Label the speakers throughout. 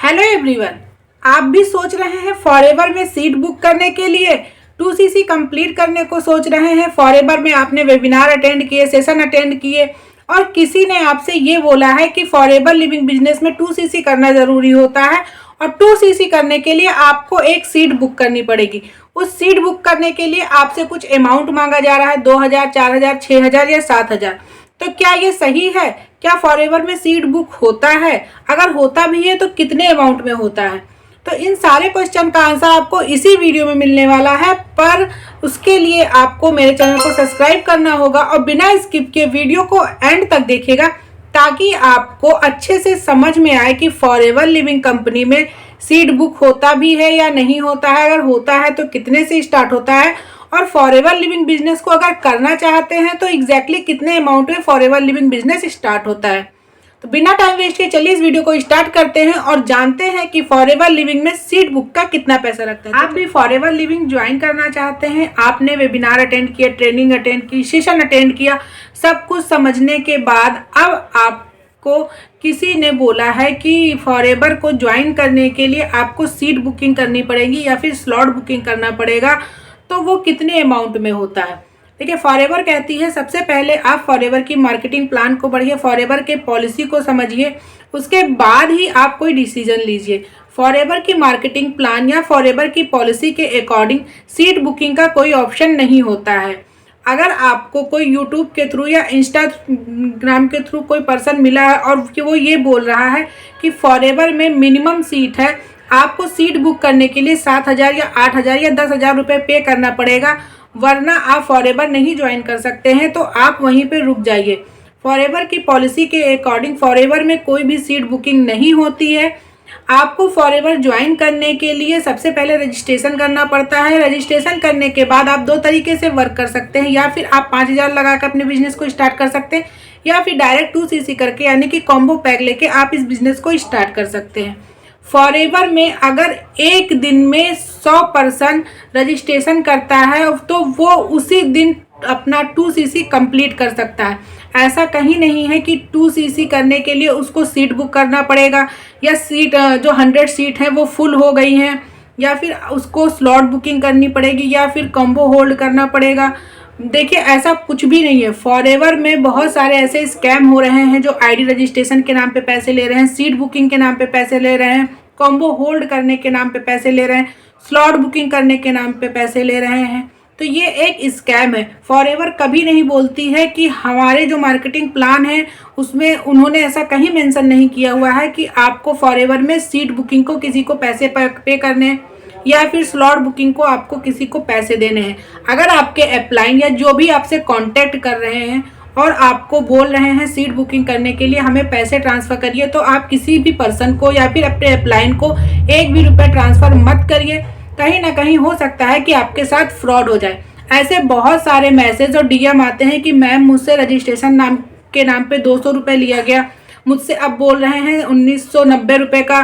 Speaker 1: Hello everyone, आप भी सोच रहे हैं फॉरएवर में सीट बुक करने के लिए 2cc कंप्लीट करने को सोच रहे हैं। फॉरएवर में आपने वेबिनार अटेंड किए, सेशन अटेंड किए और किसी ने आपसे ये बोला है कि फॉरएवर लिविंग बिजनेस में 2cc करना ज़रूरी होता है और 2cc करने के लिए आपको एक सीट बुक करनी पड़ेगी। उस सीट बुक करने के लिए आपसे कुछ अमाउंट मांगा जा रहा है, 2000, 4000, 6000 या 7000। तो क्या ये सही है? क्या फॉरएवर में सीट बुक होता है? अगर होता भी है तो कितने अमाउंट में होता है? तो इन सारे क्वेश्चन का आंसर आपको इसी वीडियो में मिलने वाला है, पर उसके लिए आपको मेरे चैनल को सब्सक्राइब करना होगा और बिना स्किप के वीडियो को एंड तक देखिएगा ताकि आपको अच्छे से समझ में आए कि फॉरएवर लिविंग कंपनी में सीट बुक होता भी है या नहीं होता है। अगर होता है तो कितने से स्टार्ट होता है और फॉरएवर लिविंग बिजनेस को अगर करना चाहते हैं तो एग्जैक्टली कितने अमाउंट में फॉरएवर लिविंग बिजनेस स्टार्ट होता है। तो बिना टाइम वेस्ट किए चलिए इस वीडियो को स्टार्ट करते हैं और जानते हैं कि फॉरएवर लिविंग में सीट बुक का कितना पैसा लगता है। आप भी फॉरएवर लिविंग ज्वाइन करना चाहते हैं, आपने वेबिनार अटेंड किया, ट्रेनिंग अटेंड की, सेशन अटेंड किया, सब कुछ समझने के बाद अब आपको किसी ने बोला है कि फॉरएवर को ज्वाइन करने के लिए आपको सीट बुकिंग करनी पड़ेगी या फिर स्लॉट बुकिंग करना पड़ेगा, तो वो कितने अमाउंट में होता है। देखिए, फॉरएवर कहती है सबसे पहले आप फॉरएवर की मार्केटिंग प्लान को पढ़िए, फॉरएवर के पॉलिसी को समझिए, उसके बाद ही आप कोई डिसीजन लीजिए। फॉरएवर की मार्केटिंग प्लान या फॉरएवर की पॉलिसी के अकॉर्डिंग सीट बुकिंग का कोई ऑप्शन नहीं होता है। अगर आपको कोई यूट्यूब के थ्रू या इंस्टाग्राम के थ्रू कोई पर्सन मिला है और वो ये बोल रहा है कि फॉरएवर में मिनिमम सीट है, आपको सीट बुक करने के लिए 7000 या 8000 या 10,000 रुपये पे करना पड़ेगा, वरना आप फॉरएवर नहीं ज्वाइन कर सकते हैं, तो आप वहीं पे रुक जाइए। फॉरएवर की पॉलिसी के अकॉर्डिंग फॉरएवर में कोई भी सीट बुकिंग नहीं होती है। आपको फॉरएवर ज्वाइन करने के लिए सबसे पहले रजिस्ट्रेशन करना पड़ता है। रजिस्ट्रेशन करने के बाद आप दो तरीके से वर्क कर सकते हैं, या फिर आप 5000 लगा कर अपने बिजनेस को स्टार्ट कर सकते हैं या फिर डायरेक्ट 2cc करके यानी कि कॉम्बो पैक लेके आप इस बिजनेस को स्टार्ट कर सकते हैं। फॉरएवर में अगर एक दिन में 100% रजिस्ट्रेशन करता है तो वो उसी दिन अपना 2cc कंप्लीट कर सकता है। ऐसा कहीं नहीं है कि 2cc करने के लिए उसको सीट बुक करना पड़ेगा या सीट जो 100 सीट है वो फुल हो गई हैं या फिर उसको स्लॉट बुकिंग करनी पड़ेगी या फिर कॉम्बो होल्ड करना पड़ेगा। देखिए, ऐसा कुछ भी नहीं है। फॉरएवर में बहुत सारे ऐसे स्कैम हो रहे हैं जो आईडी रजिस्ट्रेशन के नाम पे पैसे ले रहे हैं, सीट बुकिंग के नाम पे पैसे ले रहे हैं, कॉम्बो होल्ड करने के नाम पे पैसे ले रहे हैं, स्लॉट बुकिंग करने के नाम पे पैसे ले रहे हैं। तो ये एक स्कैम है। फॉरएवर कभी नहीं बोलती है कि हमारे जो मार्केटिंग प्लान है उसमें उन्होंने ऐसा कहीं मेंशन नहीं किया हुआ है कि आपको फॉरएवर में सीट बुकिंग को किसी को पैसे पे करने हैं या फिर स्लॉट बुकिंग को आपको किसी को पैसे देने हैं। अगर आपके अपलाइन या जो भी आपसे कांटेक्ट कर रहे हैं और आपको बोल रहे हैं सीट बुकिंग करने के लिए हमें पैसे ट्रांसफ़र करिए, तो आप किसी भी पर्सन को या फिर अपने अपलाइन को एक भी रुपये ट्रांसफ़र मत करिए। कहीं ना कहीं हो सकता है कि आपके साथ फ्रॉड हो जाए। ऐसे बहुत सारे मैसेज और डीएम आते हैं कि मैम मुझसे रजिस्ट्रेशन के नाम पे 200 रुपये लिया गया, मुझसे अब बोल रहे हैं 1990 रुपये का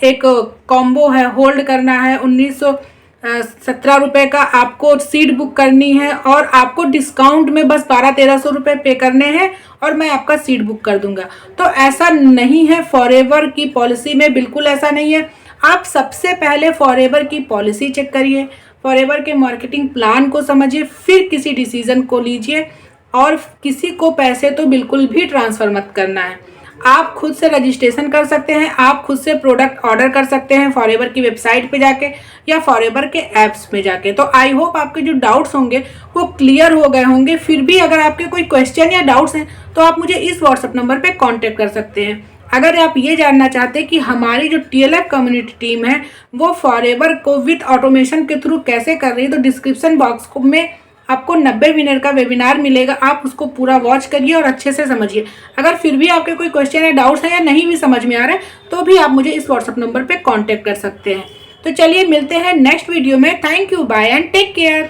Speaker 1: एक कॉम्बो है, होल्ड करना है, 1917 रुपये का आपको सीट बुक करनी है और आपको डिस्काउंट में बस 1200-1300 रुपये पे करने हैं और मैं आपका सीट बुक कर दूंगा। तो ऐसा नहीं है, फॉरएवर की पॉलिसी में बिल्कुल ऐसा नहीं है। आप सबसे पहले फॉरएवर की पॉलिसी चेक करिए, फॉरएवर के मार्केटिंग प्लान को समझिए, फिर किसी डिसीजन को लीजिए और किसी को पैसे तो बिल्कुल भी ट्रांसफ़र मत करना है। आप खुद से रजिस्ट्रेशन कर सकते हैं, आप खुद से प्रोडक्ट ऑर्डर कर सकते हैं फॉरएवर की वेबसाइट पे जाके या फॉरएवर के ऐप्स में जाके। तो आई होप आपके जो डाउट्स होंगे वो क्लियर हो गए होंगे। फिर भी अगर आपके कोई क्वेश्चन या डाउट्स हैं तो आप मुझे इस व्हाट्सएप नंबर पे कांटेक्ट कर सकते हैं। अगर आप ये जानना चाहते हैं कि हमारी जो TLF कम्युनिटी टीम है वो फॉरएवर को विथ ऑटोमेशन के थ्रू कैसे कर रही है, तो डिस्क्रिप्शन बॉक्स में आपको 90 मिनट का वेबिनार मिलेगा, आप उसको पूरा वॉच करिए और अच्छे से समझिए। अगर फिर भी आपके कोई क्वेश्चन या डाउट्स हैं या नहीं भी समझ में आ रहा है तो भी आप मुझे इस व्हाट्सएप नंबर पे कांटेक्ट कर सकते हैं। तो चलिए मिलते हैं नेक्स्ट वीडियो में। Thank you, bye and take care.